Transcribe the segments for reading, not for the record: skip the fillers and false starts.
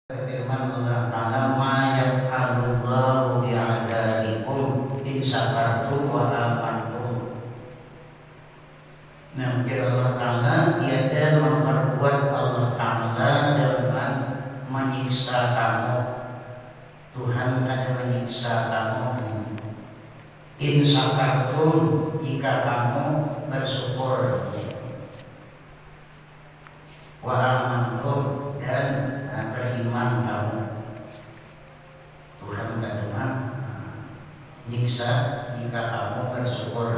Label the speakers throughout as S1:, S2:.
S1: Firman Allah Ta'ala, ma yaf'alullahu bi'adzalikum in syakartum wa amantum. Nah, Allah Ta'ala tiada memperbuat Allah Ta'ala dengan menyiksa kamu. Tuhan ada menyiksa kamu in syakartum jika kamu bersyukur, wa amantum dan beriman kamu. Tuhan tidak cuma nyiksa jika kamu bersyukur.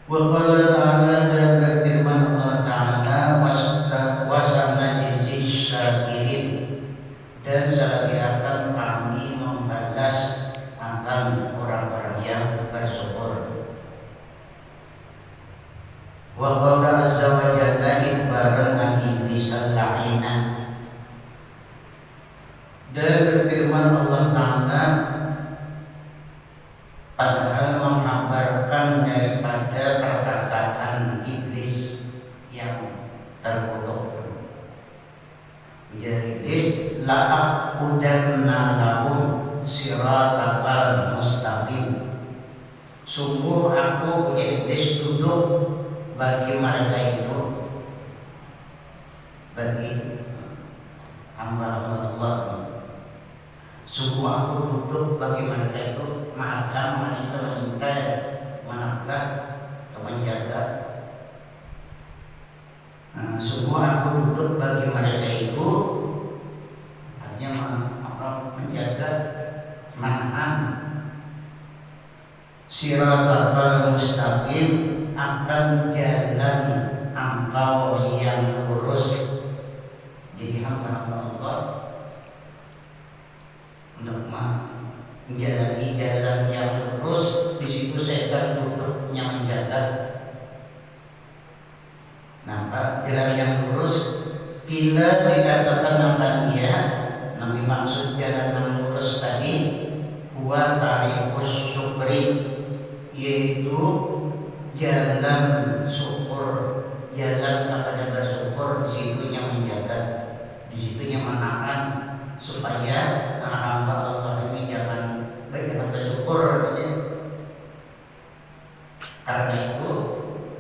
S1: Wa qala ta'ala, dan berfirman Allah Ta'ala, wasanajzi syakirin, dan selagi akan kami membalas akan orang-orang yang bersyukur. Wa qala azza wa jalla ibaran an iblis al-la'ina, dan berfirman Allah Ta'ala padahal menghabarkan daripada perkataan iblis yang terkutuk. Jadi iblis, la'aqudanna lahum siratal mustaqim, sungguh aku iblis duduk bagi mereka itu, bagi hamba Allah, sungguh aku duduk bagi mereka itu, maka mereka mengintai, menegak atau menjaga. Sungguh aku duduk bagi mereka itu, artinya menjaga, menahan siratal mustaqim, akan jalan engkau yang lurus. Jadi hamba Allah untuk menjalani jalan yang lurus, di situ setan duduknya menjaga. Nampak jalan yang lurus, bila dikatakan akan dia, Nabi maksud jalan yang lurus tadi, huwa tariqus syukri, yaitu jalan syukur, jalan kepada bersyukur. Di situnya menjaga, di situnya menahan supaya hamba Allah ini jangan bersyukur. Karena itu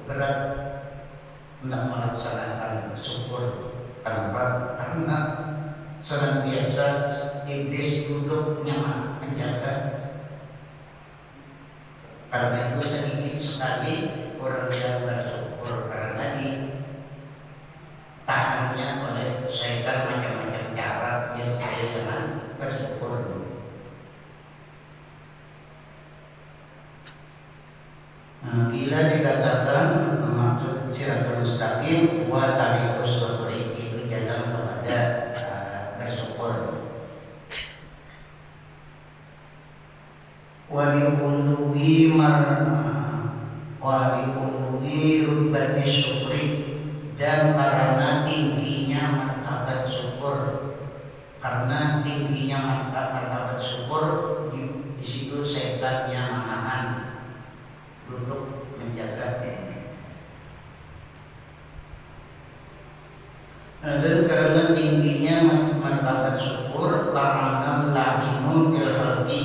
S1: berat untuk melaksanakan syukur. Kenapa? Karena senantiasa iblis duduk nyaman menjaga. Karena itu sedikit sekali orang yang bersyukur, karena ditahannya oleh syaitan macam-macam cara dia supaya jangan bersyukur. Bila dikatakan maksud siratal mustaqim wa tariqus syukri, itu jalan kepada bersyukur. Wali'uluwi rubbati syukri, dan karena tingginya martabat syukur, karena tingginya martabat syukur, di situ setannya menahan, duduk menjaga. Dan karena tingginya martabat syukur, la'anal la'inu bil khalqi,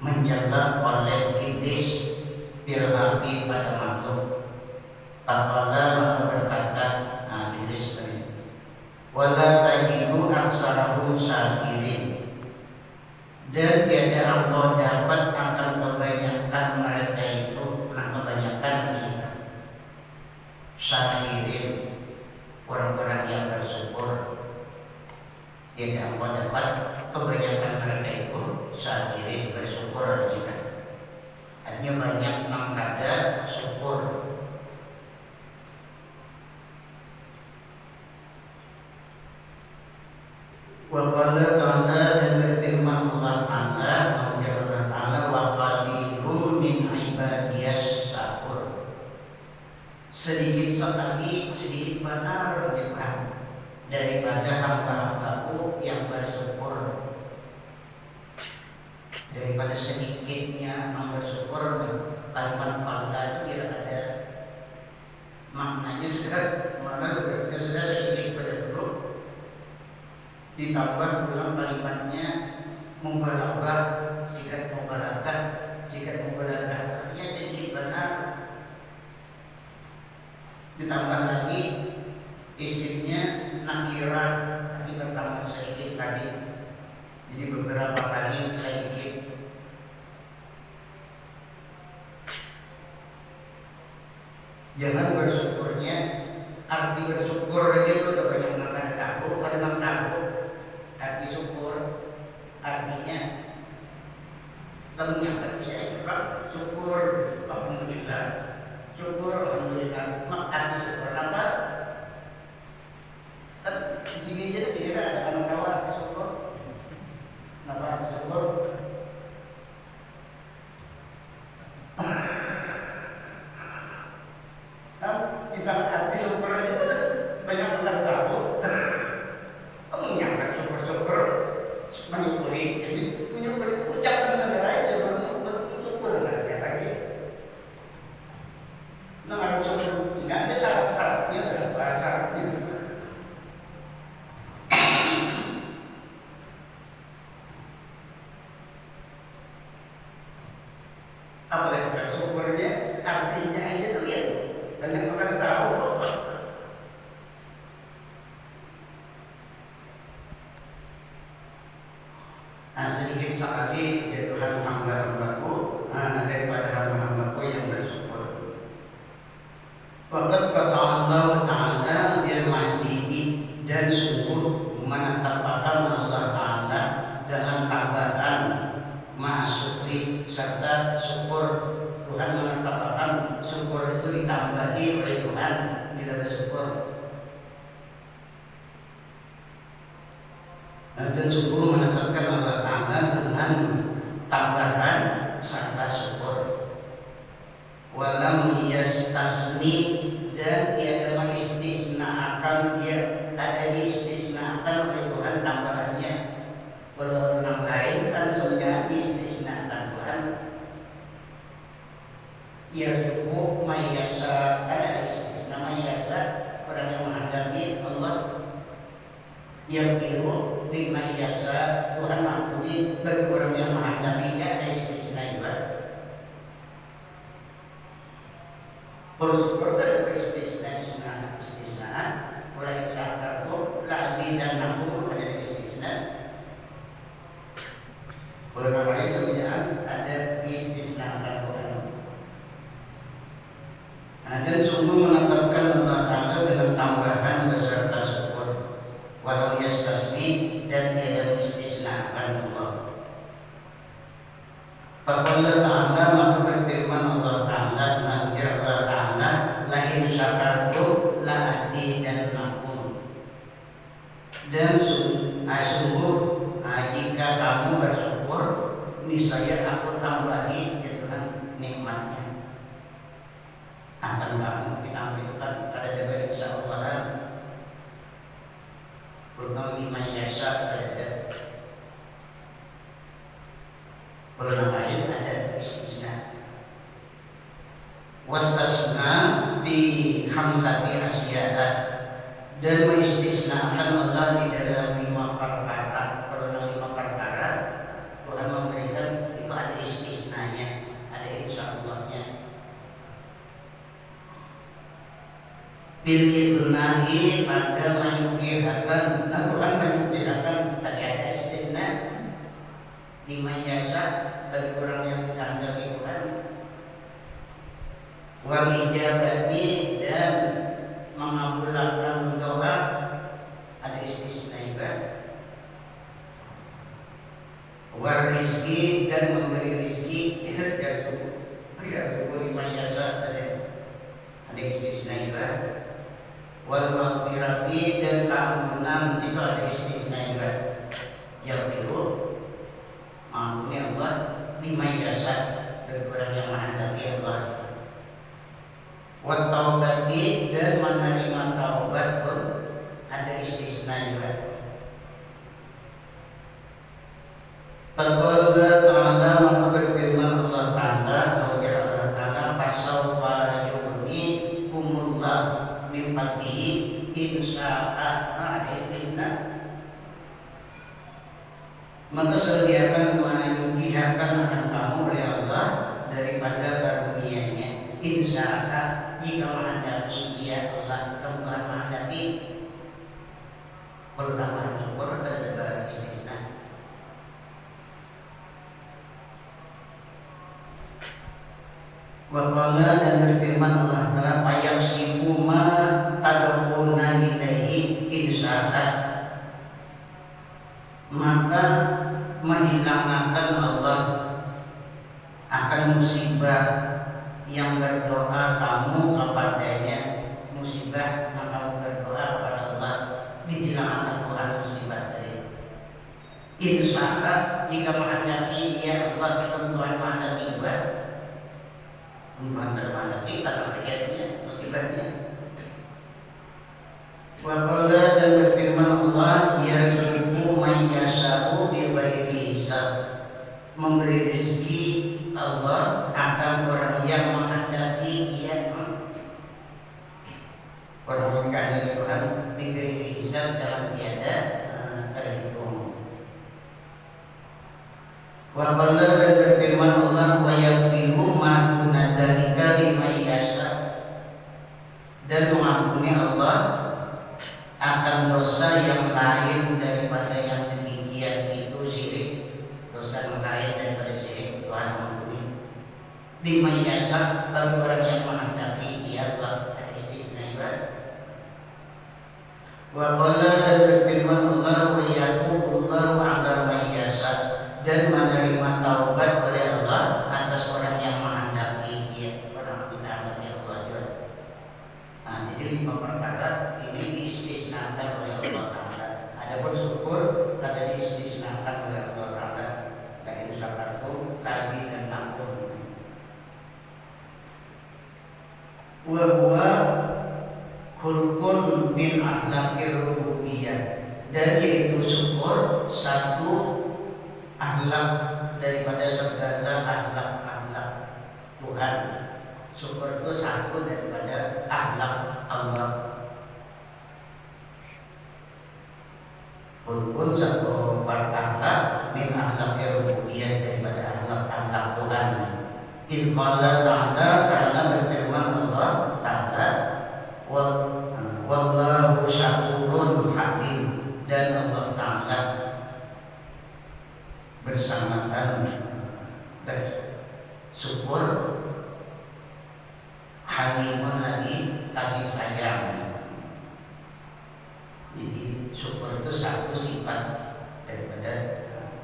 S1: menjaga oleh iblis bil khalqi pada makhluk. Faqala, maka berkata iblis tadi, wala tajidu aksarahum syakirin, dan tiada engkau dapat akan kebanyakan mereka itu, kebanyakan syakirin, orang-orang yang bersyukur. Tiada engkau dapat kebanyakan mereka itu syakirin, bersyukur. Artinya banyak mengada syukur. Wa qala ta'ala, dan berfirman Allah Ta'ala, wa qalilum min ibadiyas syakur, sedikit sekali, sedikit benar daripada hamba-hambaku yang bersyukur. Daripada sedikitnya yang bersyukur, kalimat qala itu tidak ada maknanya sudah sedikit pada dulu ditambah dalam kalimatnya mubalaghah, sikat mubalaghah, artinya sedikit benar. Ditambah lagi isimnya nakirah, tapi bertambah sedikit tadi, jadi beberapa kali sedikit. Jangan bersyukurnya, arti bersyukur aja itu udah banyak makan tahu, pada makan tahu. Arti syukur, artinya menyampaikan saya syukur, alhamdulillah, syukur, alhamdulillah. Arti syukur apa? Di sini aja kira ada orang tahu arti syukur. Kenapa arti syukur? Kita arti syukur aja itu banyak orang tahu. Menyampaikan syukur-syukur, menyukuri. Jadi menyukuri ucapan negara aja bersyukur nggak lagi. Nah harus syukur tidak ada syarat-syaratnya dalam bahasa Arabnya. Apalagi bersyukurnya artinya aja tuh ya banyak orang tahu. Sedikit sekali ya Tuhan hamba-hambaku, daripada hamba-hambaku yang bersyukur. Waqad kata Allah Ta'ala bil majidi, dan sungguh menetapkan Allah Ta'ala dengan tambahan ma'asyukri serta syukur. Tuhan menetapkan syukur itu ditambahi oleh Tuhan bila bersyukur. Dan sungguh menetapkan Allah Ta'ala dengan tambahan serta syukur. Walam yastasni, dan tiada mengistisnaakan, dia ada diistisnaakan oleh Tuhan tambahannya. Kalau orang lain kan sebenarnya diistisnaakan Tuhan. Ya cukup mayasa, ada istisna mayasa, orang yang menghadapi Allah. Yang biru lima jasa, Tuhan mampuni bagi orang yang menghadapinya, ada istisna juga. Kalau seperti ada istisna, orang yang sadar itu lagi dan nampung ada istisna. Kalau orang lain sebenarnya ada istisna Tuhan. Dan sungguh menetapkan Allah Ta'ala dengan tambahan beserta syukur. Walau yastasni, dan tiada mengistisnakan Allah. Faqala Ta'ala, maka berfirman Allah Ta'ala, nanti Allah Ta'ala, la in syakartum la azidannakum. Dan sungguh jika kamu bersyukur, niscaya aku tambahi ya Tuhan nikmatnya. Akan kamu kita berikan pada jaga insyaallah. Kurang lima yasa ada. Kalau lain ada istisna. Wastasna bi khamsati asya'a, dan mengistisnakan Allah di dalam 5 perkara. Kalau dalam 5 perkara Tuhan memberikan itu ada istisnanya, ada insyaallah-nya. Bil idnahi, pada menyukirakan, Tuhan menyukirakan tadi ada istisna 5 jasa bagi orang yang ditanggapi Tuhan. Wal ijabati, dan mengabulkan doa, ada istisna juga. War rizki, dan memberi rizki, itu jatuh 5 jasa ada istisna juga. Wal maghfirati, dan keampunan, itu ada istisna juga. Yang kedua, maafnya Allah 5 jasa bagi orang yang menghadapi Allah. Wa taubati, dan menerima taubat pun ada istisna juga. Faqala Ta'ala, maka berfirman Allah Ta'ala, Allah Ta'ala, fasawfa yughnikumullah min fadlihi insya'a, ada istisna. Kalau tambahan syukur ada istisna. Wa qala dan berfirman Allah Ta'ala fayaqsimu ma tad'una ilaihi insya'a, maka menghilangkan Allah akan musibah yang berdoa kamu kepadanya. Musibah yang kamu berdoa kepada Allah dihilangkan Tuhan musibah tadi. Insya'a, jika menghadapi ya Allah, Tuhan menghadapi juga Tuhan menghadapi akan terjadinya musibahnya. Wa qala dan berfirman Allah yarzuqu man yasha'u bighairi hisab, memberi rezeki Allah akan orang yang menghendaki dia. Orang menghendaki Tuhan bighairi hisab, jangan tiada terhitung. Wa qala dan berfirman Allah wa yaghfiru ma duna dzalika liman yasha, dan mengampuni Allah akan dosa yang lain daripada yang demikian itu syirik. Dosa yang lain daripada syirik Tuhan mengampuni. Liman yasha, bagi orang yang menghendaki dia Allah. Ada istisna juga. Wa qala dan berfirman Allah wa yaqulullahu 'ala man yasha, dan menerima taubat oleh Allah atas orang yang menghendaki dia. Orang menghendaki Allah juga. Nah, jadi 5 perkara ini diistisnakan oleh Allah Ta'ala. Adapun syukur kata diistisnakan oleh Allah Ta'ala. Dan itu syakartum tadi dan ampun. Wa huwa khulqun min akhlaqir rububiyyah, dan yaitu syukur satu akhlak daripada segala akhlak Tuhan. Syukur itu satu daripada akhlak Allah. Walaupun satu akhlak min akhlaqir rububiyyah, daripada akhlak Tuhan. Qala ta'ala, karena berfirman Allah Ta'ala wallahu syakurun hakim, dan Allah Ta'ala bersamakan bersyukur halimun lagi kasih sayang. Jadi syukur itu satu sifat daripada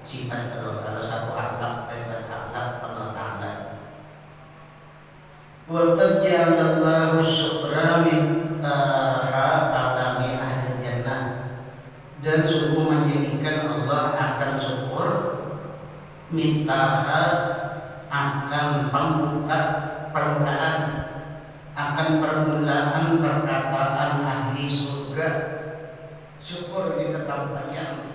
S1: sifat kalau satu akhlak daripada akhlak Allah Ta'ala. Wa qad ja'alallahu syukra miftaha alami ahli jannah, dan sungguh menjadikan Allah akan syukur miftaha akan pembuka permulaan, akan permulaan perkataan ahli surga. Syukur ditetapkannya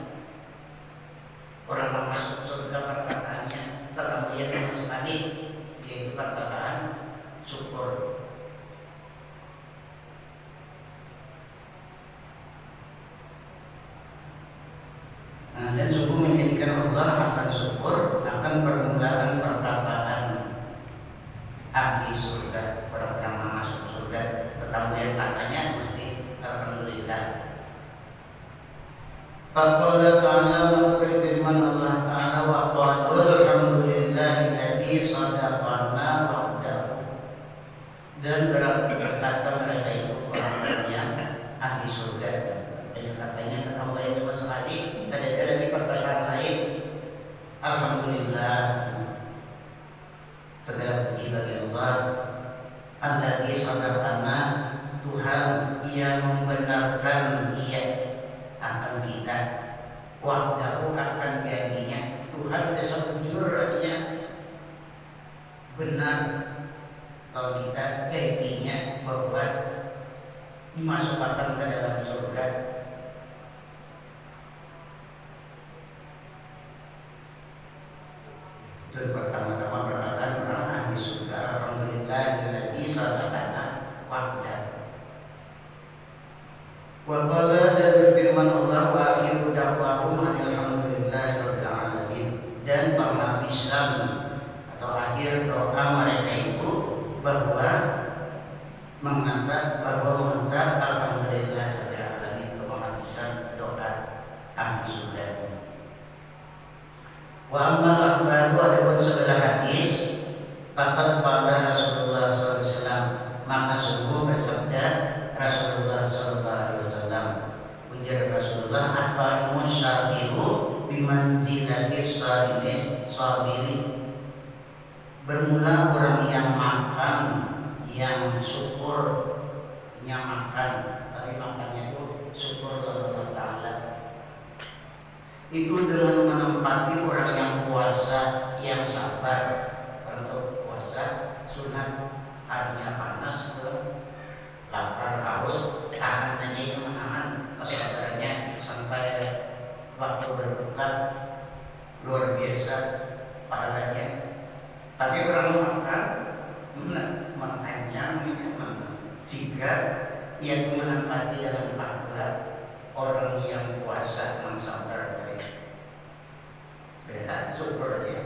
S1: orang masuk surga perkataannya tetap dia sama sekali, yaitu perkataan syukur. Nah, dan sungguh menjadikan Allah akan syukur akan permulaan perkataan ahli surga, orang-orang yang masuk surga tetap dia katanya mesti alhamdulillah. Faqala ta'ala, berfirman Allah Ta'ala wa qalu alhamdulillahilladzi sadaqana wa'dahu, dan berkata mereka itu orang yang ahli surga, dan katanya kamu yang cuma sekali, ada lagi perkataan lain, alhamdulillah, segala puji bagi Allah, alladzi sadaqana, Tuhan yang membenarkan dia akan kita, wa'dahu akan janjinya. Tuhan sejujurnya benar kalau kita janjinya bahwa dimasukkan ke dalam surga. Itu pertama-tama perkataan orang ahli surga, alhamdulillahilladzi sadaqana wa'dahu. Wa qala, dan berfirman Allah wa akhiru da'wahum alhamdulillahirabbil alamin, dan penghabisan atau akhir doa mereka itu bahwa mengatakan alhamdulillahirabbil alamin, itu penghabisan doa Ujar Rasulullah, apa musyabiru bimanzilati sabiri. Bermula orang yang makan, yang syukurnya makan, tapi makannya itu syukur kepada Allah Ta'ala. Itu dengan menempati orang yang puasa, yang sabar. Untuk puasa sunat, harinya panas, lapar, haus, tahan hanya itu menahan kesabarannya sampai waktu berbuka, luar biasa pahalanya. Tapi orang makan, makanya jika ia menempati dalam pahala orang yang puasa mensabar dari beda syukur aja.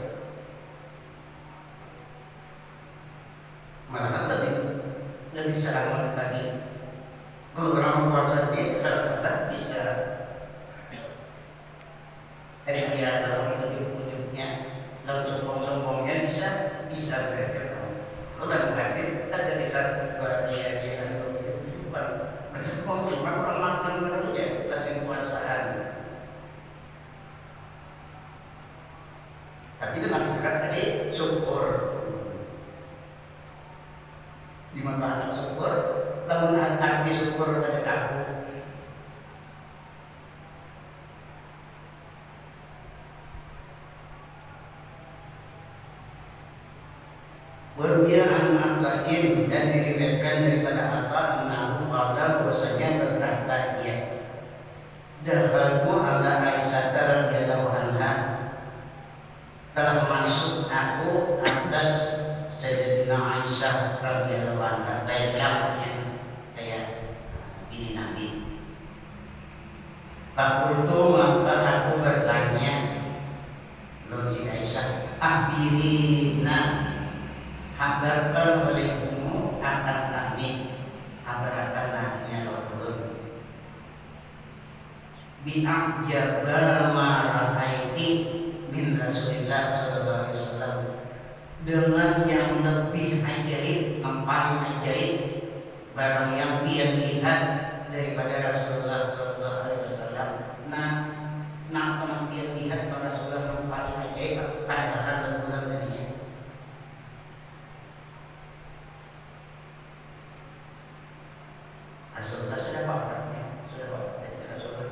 S1: Malah lebih selamat tadi. Kalau orang puasa dia salah bisa dari dia dalam ujung-ujungnya, dalam sombong-sombongnya bisa berada. Kalau berarti tak dari satu dia bukan sombong, cuma orang makan itu ya kasih puasaan. Tapi dengan sekat tadi syukur. Di mana anak syukur, lamun arti syukur pada aku. Berwia an-Atain dan diriwayatkan daripada Atta Nabi qala bahwasanya berkata dia, dakhaltu ala Aisyah radhiyallahu anha, telah masuk aku atas Sayyidatina Aisyah radhiyallahu anha, kayak bini Nabi. Fakultu maka aku bertanya, Lojin Aisyah, akhirina, habarkan olehmu akan kami, habarkan nabinya Rasul. Bi'ajaba ma ra'aiti min Rasulillah sallallahu alaihi wasallam, dengan yang lebih ajaib, paling ajaib barang yang dia lihat daripada Rasulullah sallallahu alaihi wasallam. Nah dia lihat bahwa Rasulullah yang paling ajaib pada akan berbulan tadinya. Rasulullah sudah wafatnya, Rasulullah.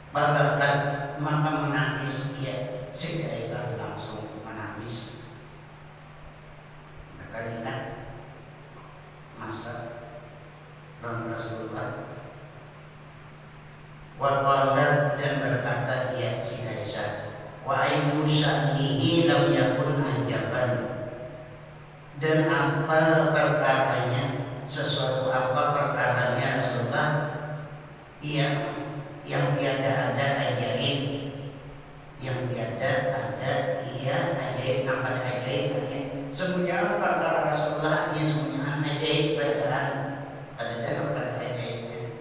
S1: Bahkan maka menangis dia, Sayyidah Aisyah langsung menangis. Maka ingat masa Rasulullah. Wa qalat, dan berkata dia Sayyidah Aisyah, wa ayyu sya'nihi lam yakun ajaban, dan apa perkaranya, sesuatu apa perkaranya Rasulullah yang tiada ada ajaib, yang tiada ada ajaib, apa ajaib? Semuanya perkara Rasulullah dia semuanya ajaib, berjalan ada dalam ajaibnya.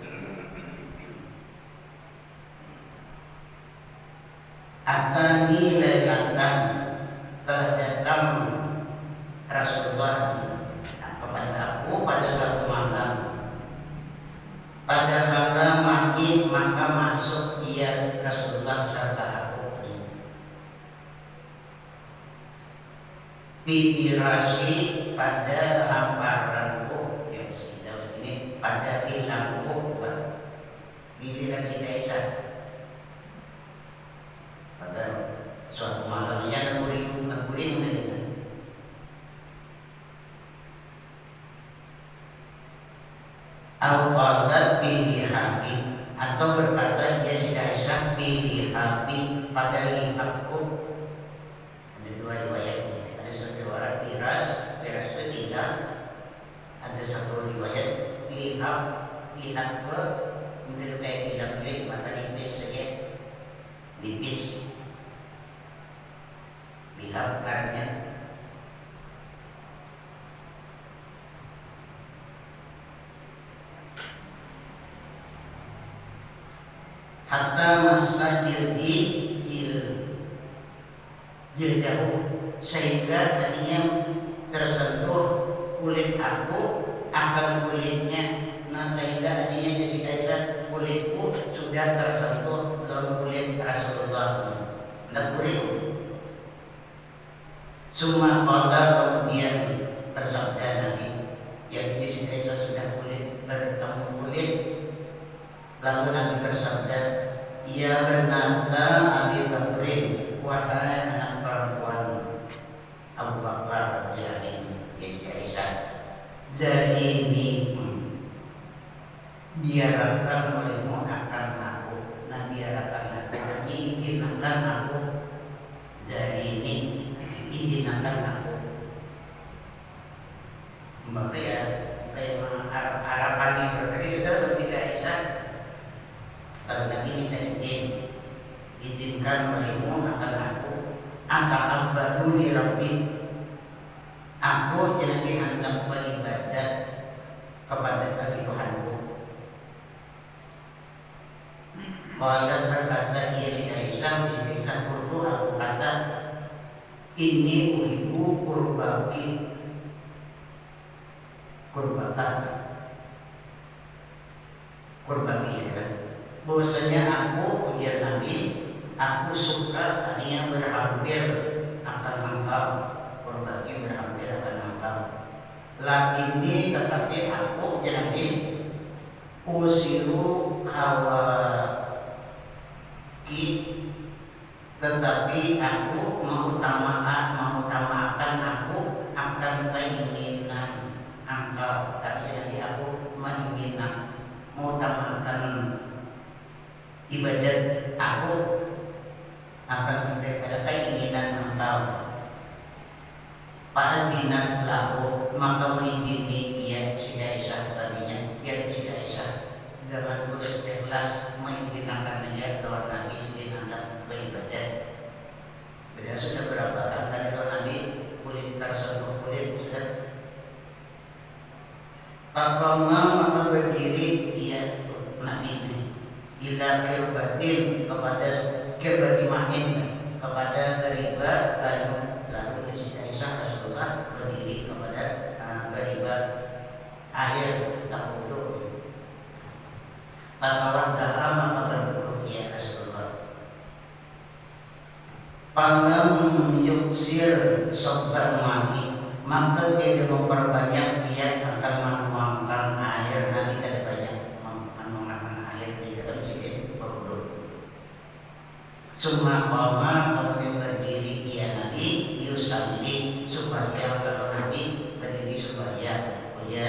S1: Atani lailatan, telah datang Rasulullah kepada aku pada satu malam. Pada malam maghrib maka masuk ia Rasulullah serta aku. Bibirasi, pada hamparanku, ya sejauh ini pada tilangku, biliran Sayyidah Aisyah. Pada suatu malam yang kuring al-qadat bihi habi, atau berkata dia Sayyidah Aisyah bihi habi, pada lihatku. Ada dua riwayat, ada satu riwayat piras itu tidak, ada satu riwayat lihat ke mungkin kayak tidak mata nipis saja, nipis lihat karnya. Hatta masa jildahu, sehingga tadinya tersentuh aku akan kulitnya. Nah sehingga artinya Siti Aisyah, kulitku sudah tersentuh dalam kulit Rasulullah. Tidak kulit. Summa qala, kemudian bersabda Nabi, yakni Siti Aisyah sudah bertemu kulit. Lalu Nabi bersabda, ya benata Abi Bakrin, wahai anak perempuan Abu Bakar, yakni Siti Aisyah, jadi ini biarkan olehmu akan aku. Nah biarkan aku, nanti izinkan aku, dari ini izinkan aku. Maka ya kayak harapannya berarti sudah ketika Aisyah, kalau Nabi minta izin, izinkan olehmu akan aku, ata'abbadu li Rabbi, aku jadi hendak beribadah kepada Bagi Tuhanku. Kalau berkata ia Siti Aisyah kurtu, aku kata ini uibu kurbaki, kurbaki ya kan. Bahwasanya aku, ujian Nabi, aku suka artinya berhampir akan engkau, kurbaki berhampir akan engkau. Lakini tetapi aku ujian Nabi, usiru hawa tetapi aku mengutamakan aku akan keinginan engkau. Tapi aku menginginkan, mengutamakan ibadat aku akan daripada keinginan engkau. Fa'adinat lahu, maka mengizini ia Siti Aisyah tadinya, ia Siti Aisyah dengan tulus ikhlas mengizinkan dia bahwa Nabi sedang hendak beribadah. Beliau sudah berapa kali kalau Nabi kulit tersentuh kulit sudah. Fakoma, maka berdiri ia Nabi ini ila kirbatin, kepada kirbati main, kepada geriba lalu Siti Aisyah Rasulullah berdiri kepada geriba air tak wudhu. Pakawan dalam maka berwudhu ya Rasulullah. Pangam yuksir sobat mati, maka dia memperbanyak, dia akan menuangkan air. Nabi kan banyak menuangkan air di dalam sini berwudhu. Summa qama, kemudian berdiri dia Nabi, yusalli, supaya kalau Nabi berdiri supaya punya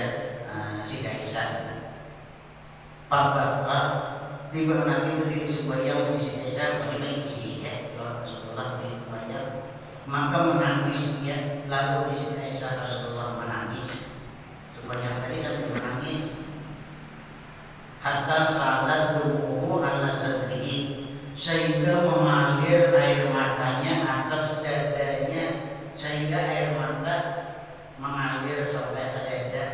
S1: Siti Aisyah. Papa di bawah Nabi berdiri supaya Siti Aisyah bagaimana ya kalau Rasulullah banyak, maka menangis ya. Lalu Siti Aisyah Rasulullah menangis, supaya tadi sampai menangis hatta salat dumuhu ala sadrihi, sehingga mengalir air matanya atas dadanya, sehingga air mata mengalir sampai ke dada,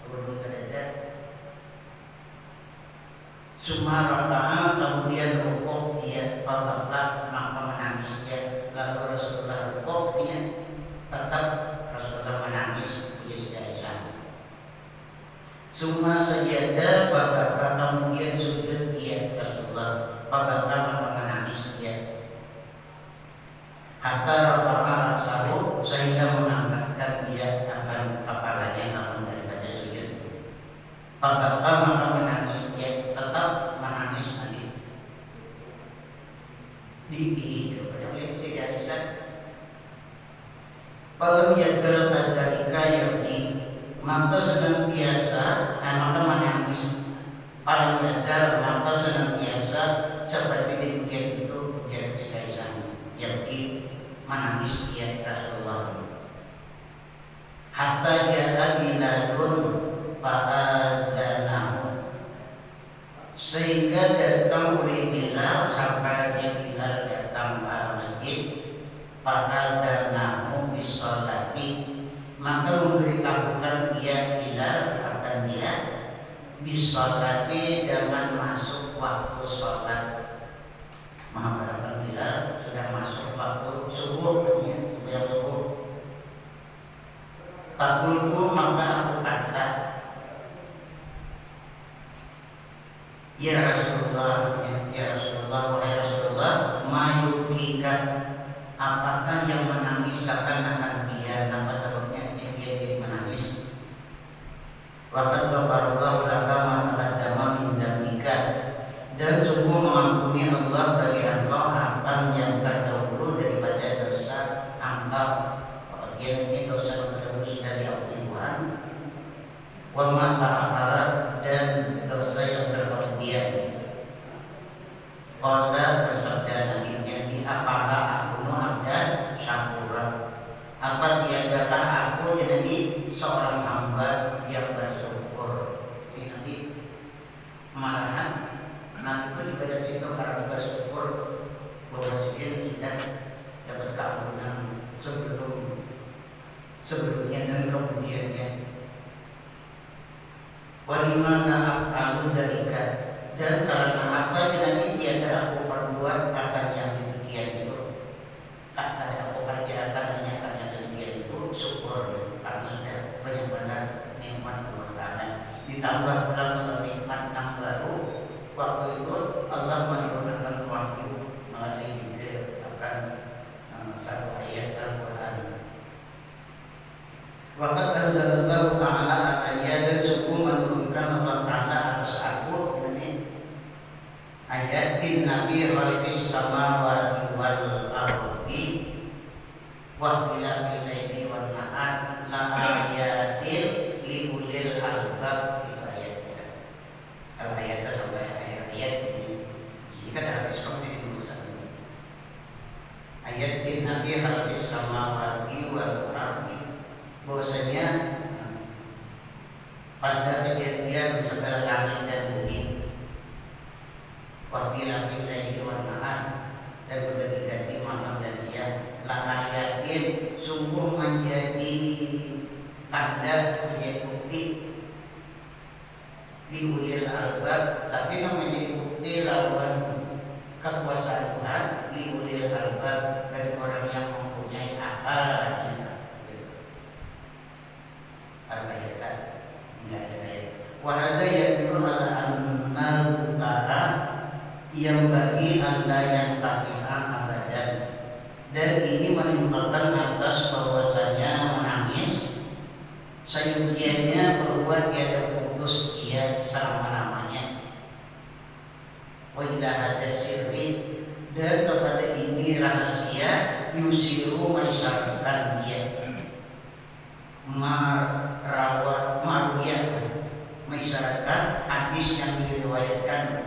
S1: turun ke dada. Sumaraka'a, kemudian rukuk dia, babak maka menangis dia. Lalu Rasulullah rukuk dia, tetap Rasulullah menangis dia Siti Aisyah. Summa sajadah babak, kemudian sujud dia Rasulullah, babak maka menangis dia. Hatta rafa'a ra'sahu, sehingga mengangkatkan dia akan kepalanya namun daripada sujud. Babak maka menangis dia, tetap menangis lagi. Dibihi kepada Siti Aisyah. Falam yazal kadzalika yardi, maka senantiasa maka menangis. Falam yazal, maka senantiasa seperti demikian itu ujian Siti Aisyah, yardi menangis dia Rasulullah. Hatta ja'a Bilalun fa'adzanahu, sehingga datang oleh Bilal, sampai Bilal datang ke masjid. Fa'adzanahu bisolati, maka memberitahukan dia Bilal akan dia bisolati, dengan masuk waktu sholat. Mengatakan Bilal sudah masuk waktu subuh, yang subuh. Fakultu, maka aku Ya Rasulullah, ya Rasulullah, wahai Rasulullah, mayukika, apakah yang menangis seakan-akan dia? Apa sebabnya dia jadi menangis? Waqad ghafarallahu laka ma taqaddama min dzambika, dan sungguh mengampuni Allah bagi engkau apa yang terdahulu daripada dosa engkau. Bagian ini dosa terdahulu sudah diampuni Tuhan. Wa ma ta'akhara, dan dosa yang terkemudian. Qala, bersabda Nabi Nabi, apakah aku abdan syakura, apa tiadakah aku jadi seorang hamba yang bersyukur. Ini nanti malahan Nabi itu dibaca situ karena bersyukur bahwa dia sudah dapat keampunan sebelumnya dan kemudiannya. Walimana af'alu dzalika, dan karena apa Nabi tiada aku perbuat akan yang demikian itu, tak ada aku kerjakan yang demikian itu, syukur karena sudah benar-benar nikmat Allah Ta'ala. Ditambah pula dengan nikmat yang baru, waktu itu Allah menurunkan wahyu melalui Jibril akan satu ayat Al-Quran. Waqad anzalallahu ta'ala al-ayat, dan sungguh menurunkan Allah Ta'ala atas aku ini ayat Nabi khalqis samawati wal ardi wa ikhtilafil laili wan nahar la ayatin li ulil albab. Itu ayatnya. Kalau ayatnya sampai ayat ini, jadi kan habis seperti dulu sana. Ayat Nabi khalqis samawati wal ardi, bahwasanya pada kejadian segala langit dan bumi, wakilah laili wan nahar, dan berganti-ganti malam dan siang, la ayatin, sungguh menjadi tanda, menjadi bukti di ulil albab, tapi menjadi bukti lawan kekuasaan Tuhan di ulil albab, dari orang yang mempunyai akal. Wahada yaitu al-annal ta'ala yang bagi anda yang takihan abadan, dan ini menimbulkan atas bahwasanya menangis sayudianya berbuat tiada putus ia selama-lamanya. Wa idza hada sirri, dan kepada ini rahasia yusiru mengisyaratkan dia mengisyaratkan hadis yang diriwayatkan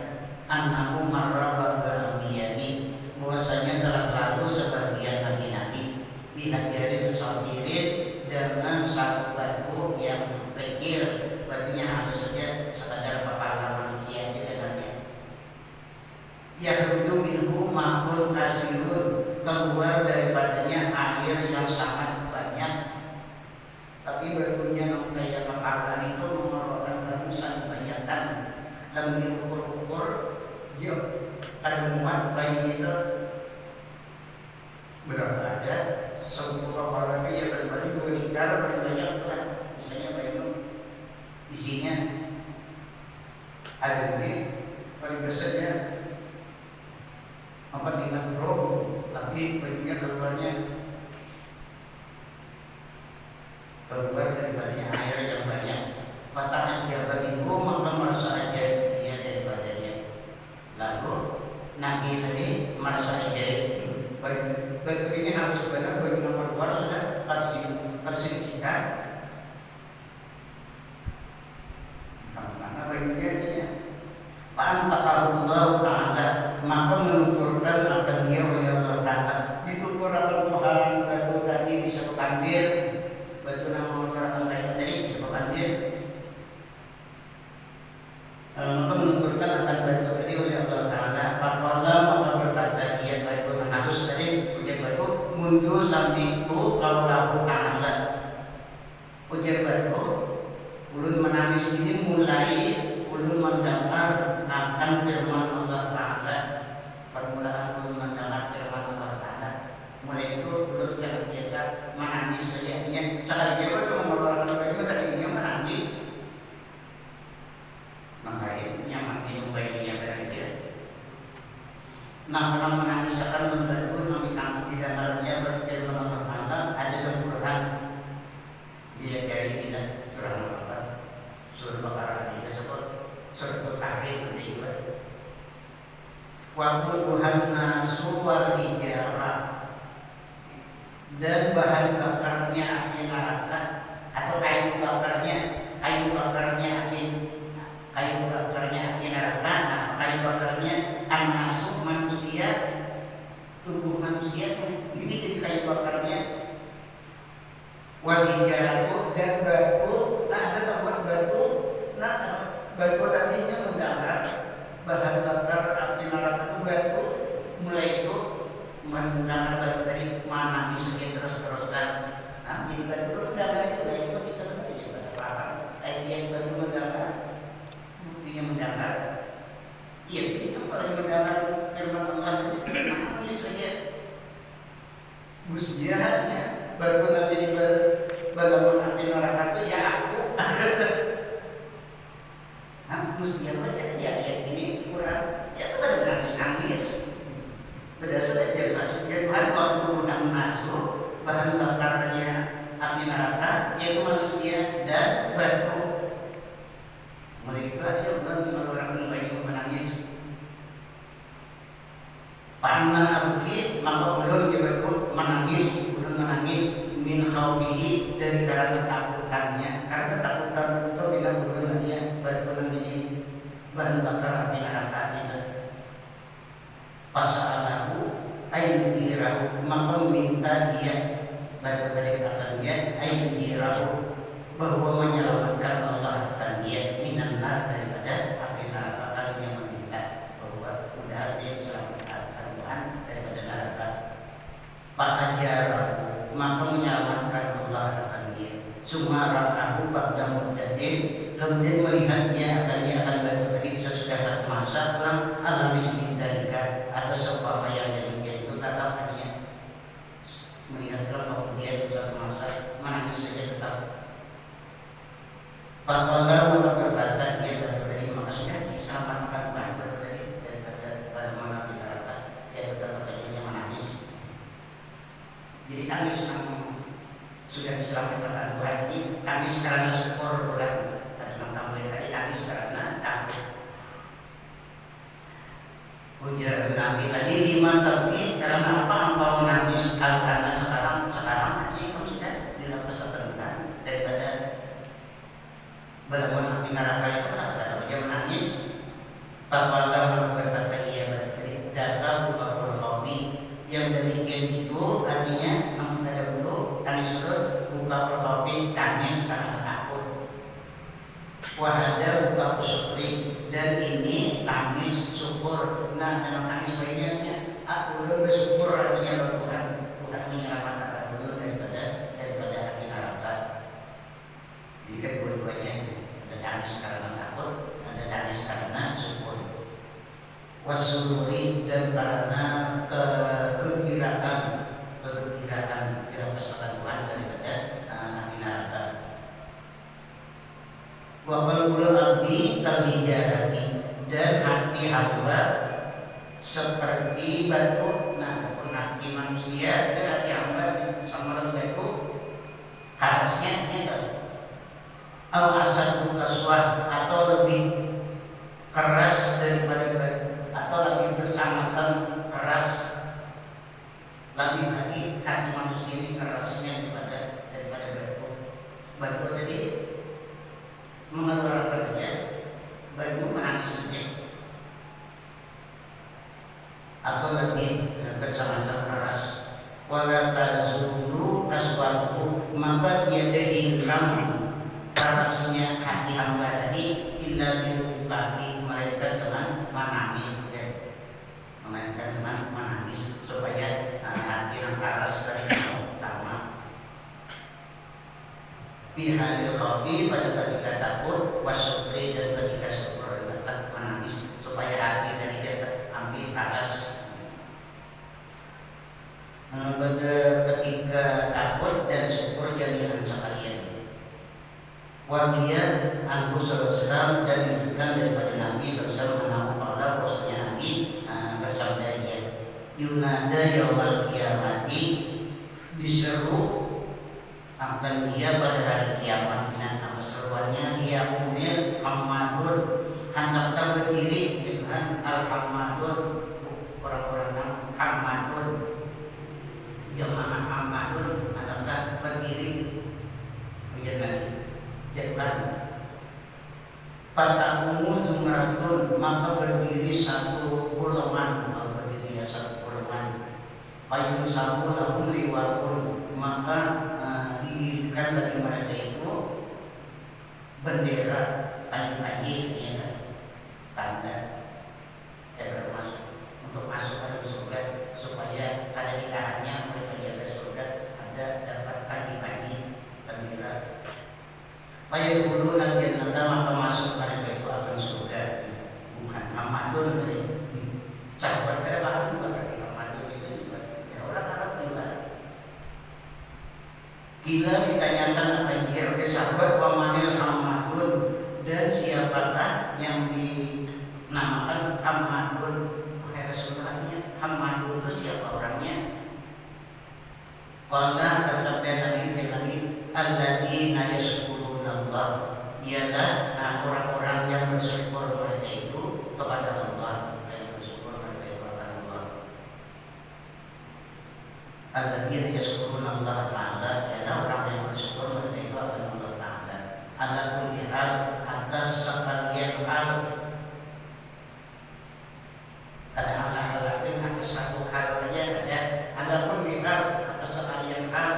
S1: annahu marra ba'da ambiyani, bahwasanya telah lalu sebagian nabi-nabi dihajarin sadirin dengan satu batu yang kecil, batunya halus saja sekadar kepala manusia dengannya. Yakhruju minhu ma'un kasirun, keluar daripadanya air yang sangat banyak, tapi batunya kayak kepala itu memerlukan batu sangat banyak, dan dalam diukur-ukur dia ada muat bayi itu berapa, ada 10 kepala ya, berarti 2 liter paling banyak lah. Misalnya bayi itu isinya ada ini paling besarnya 4 gram, tapi bayinya keluar daripadanya air yang banyak. Patahan jabal itu maka merasa ajaib dia daripadanya. Lalu Nabi tadi merasa ajaib, batu ini harus benar, bagi nomor keluar sudah tersingkirkan. Karena baginya dia Fa'antaqallahu ta'ala, maka menuturkan akan dia oleh Allah Ta'ala. Ditutur akan Tuhan batu tadi bisa kepandir, batu nama mengeluarkan kayu tadi bisa kepandir. Maka menuturkan akan batu tadi oleh Allah Ta'ala. Faqala, maka berkata dia batu yang halus tadi, ujar batu, mundu sami'tu qaulahu ta'ala. Ujar batu, ulun menangis ini mulai ulun mendengar akan firman Allah Ta'ala. Permulaan ulun mendengar firman Allah Ta'ala, mulai itu ulun senantiasa menangis saja. Sekali dia mengeluarkan baju tadinya menangis, makanya makin bayinya Waquduhan nasu wal hijarah, dan bahan bakarnya api neraka atau kayu bakarnya api neraka. Nah, kayu bakarnya an-nasu manusia, tubuh manusianya, ini jadi kayu bakarnya. Wal hijarah dan batu. Nah, ada tempat batu. Nah, batu tadinya mendarat, bahan bakar api neraka itu batu. Mulai itu mendengar batu dari mana misalnya terus-terusan. Nah, jadi batu itu mendengar itu kita menjadi pada paham. Yang batu mendengar, buktinya mendengar. Iya, ini kalau mendengar firman Allah itu nangis saja. Musjihatnya batu nabi di balapan api neraka itu ya aku. Nah, musjihat aja ya ini kurang. Ya kita nangis. Berdasarkan jelas, Tuhan waktu masuk bahan bakarnya api neraka yaitu manusia dan batu. Mereka yang orang bayi menangis. Panah abukit maka ulun di batu menangis min khawbihi dari karena ketakutannya. Karena ketakutan itu bilang ulun dia batu ini bahan bakar api neraka itu. Pas'alahu ayyudirahu, maka meminta dia batu dari akan dia ayyudirahu, bahwa menyelamatkan Allah akan dia minan nar, daripada api neraka. Kalinya meminta bahwa mudah dia diselamatkan Tuhan daripada neraka. Fa'ajarahu, maka menyelamatkan Allah akan dia. Sumarakahu ba'da muddadin, kemudian melihat dia akan batu tadi sesudah satu masa dalam alam miskin dalika, atau seumpama yang demikian itu tetap hanya melihat kalau dia satu masa menangis saja tetap. Faqala wa berkata dia batu tadi, maka sudah diselamatkan batu tadi daripada bagaimana neraka. Dia tetap hanya menangis. Jadi tangis sudah diselamatkan Tuhan ini, tangis karena syukur bukan. Tangis karena takut. Ujar Nabi tadi liman tapi karena apa engkau menangis? Karena sekarang ini kamu sudah dalam pesantren daripada balapan api neraka itu kata dia menangis. Faqala berkata dia berkata buka qawmi, yang demikian itu artinya ada dulu tangis dulu buka qawmi, tangis karena takut. Wahada buka syukri, dan ini tangis syukur. Nah, dalam tangis lainnya aku bersyukur artinya Tuhan menyelamatkan dulu daripada api neraka. Jadi kedua-duanya ada tangis karena takut, ada tangis karena syukur. Wasururi, dan karena kegembiraan tidak bersama Tuhan daripada api neraka. Wa qalbul abdi kalijarati, dan hati hamba seperti batu. Nah, adapun hati manusia dan hati hamba sama batu, harusnya itu al-asadu kaswah, atau lebih keras daripada batu, atau lebih bersangatan keras. Lebih lagi hati manusia ini kerasnya daripada batu. Batu tadi mengeluarkannya, batu menangis saja, atau lebih bersama-sama keras. Wala tazulu kaswahu, maka tiada hilang kerasnya hati hamba tadi illa biruqahi, melainkan dengan menangis, melainkan dengan menangis, supaya hati yang keras dari yang utama. Bihadil khawfi, pada ketika takut, wasyukri, dan ketika syukur dapat menangis, supaya hati dari dia ambil keras. Pada ketika takut dan syukur jami'an sekalian. Wadiat Anhu SAW, dan diberikan daripada Nabi SAW menahu pada bahwasanya Nabi bersabda dia, yunada yawmal qiyamati, diseru akan dia pada hari kiamat. Dengan seruannya dia umil Muhammadun, hendak berdiri dengan al-Muhammadun, Fatakumu zumratun, maka berdiri satu golongan, berdiri ya satu golongan. Payung sabu lahum liwakun, maka didirikan bagi mereka itu bendera kayu-kayu, ya, tanda termasuk untuk masuk ke dalam surga, supaya ada di tangannya mereka di atas surga ada dapat kayu-kayu bendera. Payung bulu nanti maka masuk mereka itu akan surga, bukan Hamadun. Sahabat saya paham juga berarti Hamadun itu juga. Ya, orang Arab juga. Bila ditanyakan akan dia oleh sahabat wamanil Hamadun, dan siapakah yang dinamakan Hamadun? Wahai Rasulullahnya, Hamadun itu siapa orangnya? Qala bersabda Nabi alladzina yashkuruna Allah, ialah orang-orang yang bersyukur mereka itu kepada Allah, yang bersyukur mereka itu kepada Allah. Alladzina yashkuruna Allah Ta'ala, ialah orang yang bersyukur mereka itu kepada Allah Ta'ala. Ala kulli hal, atas sekalian hal. Ada hal-hal lain, atas satu hal saja ada. Ala kulli hal, atas sekalian hal.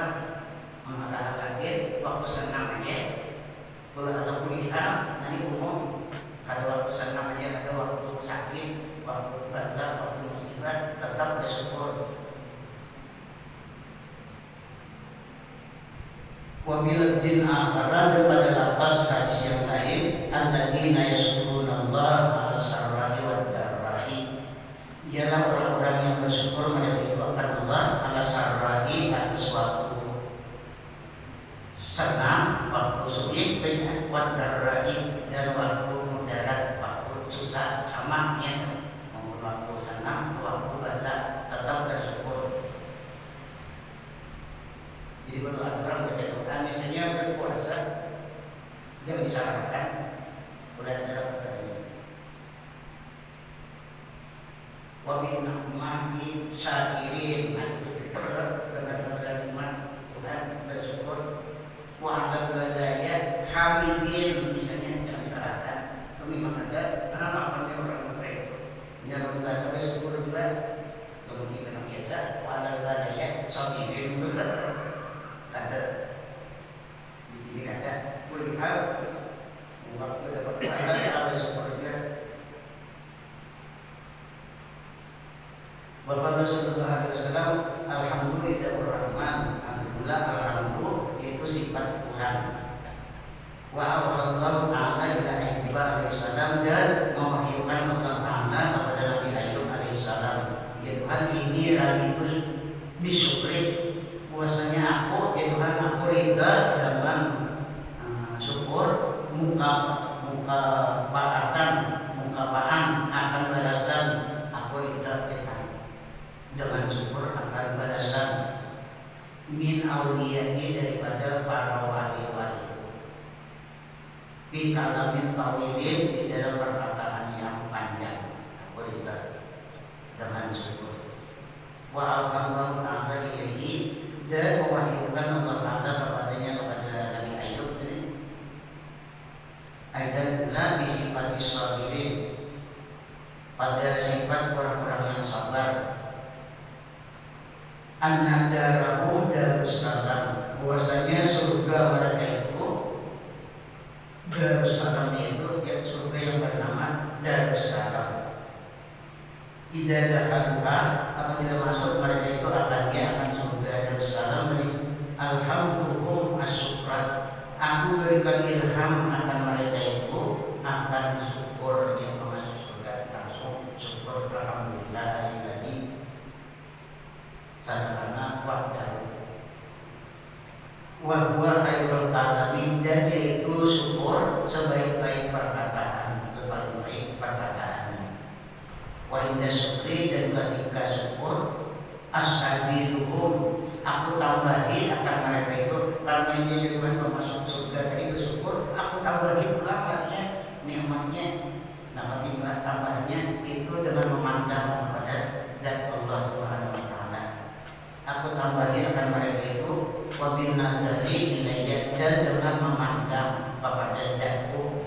S1: Hal-hal lain, waktu senang aja. Kalau ada kuliah, nanti umum. Ada waktu senang aja, ada waktu sakit, waktu bangga, waktu musibah, tetap bersyukur. Wabil din akharan, daripada lapas hadis yang lain, alladzina yashkuruna Allah ala sarra'i wad darra'i, ialah orang-orang yang bersyukur mereka itu akan Allah ala sarra'i, atas waktu senang, waktu sulit, wad darra'i, dan waktu mudarat, waktu susah, sama ya. Maupun waktu senang, waktu bangga, tetap bersyukur. Jadi kalau ada orang baca doa, misalnya berpuasa, dia disarankan oleh dalam doanya. Wabil na'mahi syakirin, nah itu dengan iman Tuhan bersyukur. Wa ala badaya hamidin, misalnya yang disarankan. Memang ada, kenapa kami orang mereka yang membaca bersyukur juga, kemudian yang biasa. Wa ala badaya sabirin, ada di sini ada kuliah waktu dapat ada sepertinya Bapak Rasulullah SAW, alhamdulillahirrahman, alhamdulillah, alhamdulillah itu sifat Tuhan. Wa Allah Ta'ala ila Ayyub alaihissalam, dan mewahyukan Allah Ta'ala kepada Nabi Ayyub alaihissalam, ya Tuhan, ini itu bisyukri, bahwasanya aku, ya Tuhan, aku ridha dengan syukur mukafaan akan balasan, aku ridha dengan syukur akan balasan min auliyati, daripada para wali-wali, fi kalamin tawilin, di dalam perkataan yang panjang, aku ridha dengan syukur. Wa Allah Ta'ala ilaihi, dan mewahyukan Allah Ta'ala kepadanya, kepada Nabi Ayyub ini. Aidan la bi sifati sabirin, pada sifat orang-orang yang sabar. Anna darahum darussalam, bahwasanya surga mereka itu Darussalam, itu ya surga yang bernama Darussalam. Idza dakhaluha, apabila masuk mereka itu dia akan surga Darussalam. Alhamdulillah asyukran, aku berikan ilham akan mereka itu akan syukur, yang masuk surga langsung syukur. Alhamdulillah illadzi sadaqana wa'dahu wa huwa khairul kalamin, dan yaitu syukur sebaik-baik perkataan, paling baik perkataan. Wa inda syukri, dan ketika syukur, as'adiluhum, aku tambahi akan mereka itu, karena ini Tuhan masuk surga tadi bersyukur, aku tambahi pula nikmatnya, nama tambahnya itu dengan memandang kepada zat Allah Subhanahu wa Ta'ala. Aku tambahi akan mereka itu wabin nadari ilayya, dan dengan memandang kepada zatku,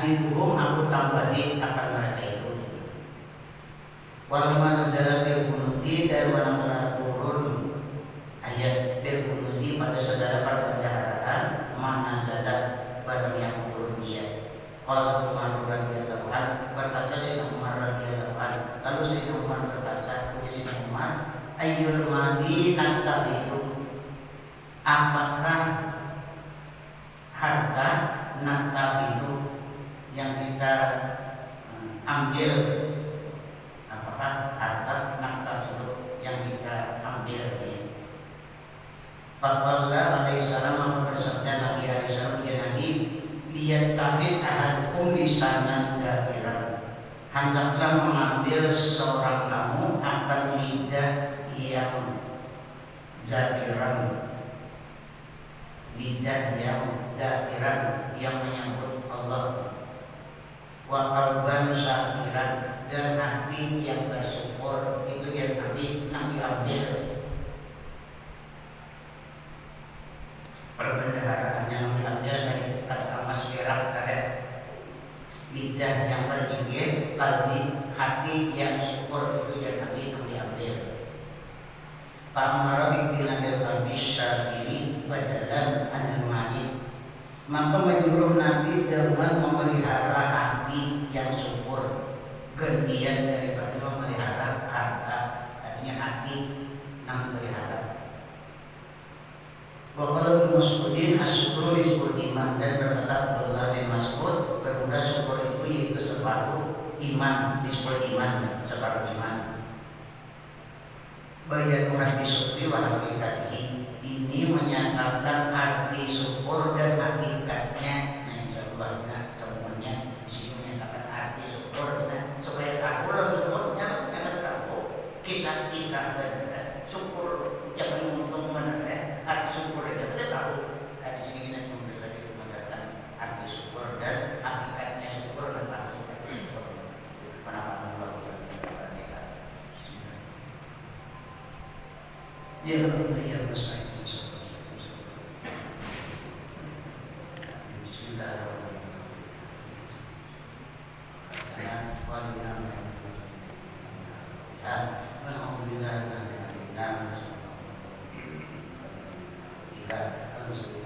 S1: aziduhum, aku tambahin akan mereka itu. Walamma nazala bil kunuti, dan manakala turun ayat bil kunuti pada segala perbendaharaan, mana nazala barang yang turun dia. Qala Umar radhiyallahu anhu, berkata Sayyidina Umar radhiyallahu anhu, lalu Sayyidina Umar berkata, Sayyidina Umar, ayyul mali nattabi'u, apakah harta nattabi'u yang kita ambil, apakah harta nattabi'u yang kita ambil ini. Faqala alaihi salam, maka bersabda Nabi alaihi salam, ya Nabi, liyattahid ahadukum lisanan dakiran, hendaklah mengambil seorang kamu akan lidah yang zakiran, lidah yang zakiran, yang menyebut Allah, wa qalban syakiran, dan hati yang bersyukur. Itu yang Nabi ambil. Perbendaharaan yang diambil dari kata masyirak tadi, lidah yang berzikir, kalbi, hati yang syukur, itu yang Nabi ambil. Pak Amara bikinabil kalbi syakiri badalan anil mali, maka menyuruh Nabi dengan memelihara hati yang syukur, gantian daripada memelihara harta. Artinya hati yang memelihara. Wakala bin Mas'udin asyukru rizqul iman, dan berkata Abdullah bin Mas'ud, bermula syukur itu yaitu separuh iman, rizqul iman, separuh iman. Bayanu hati syukri wa hakikatihi, ini menyatakan arti syukur dan hakikatnya. Nah, insyaallah semuanya di sini menyatakan arti syukur. Nah, supaya tahu lah syukurnya, jangan tahu kisah-kisah dan syukur yang menuntung mana arti syukur itu kita tahu. Di sini kita memberi menyatakan arti syukur dan hakikatnya syukur dan hakikatnya syukur. Kenapa luar biasa? Ya Allah ya Rasul. Bismillahirrahmanirrahim.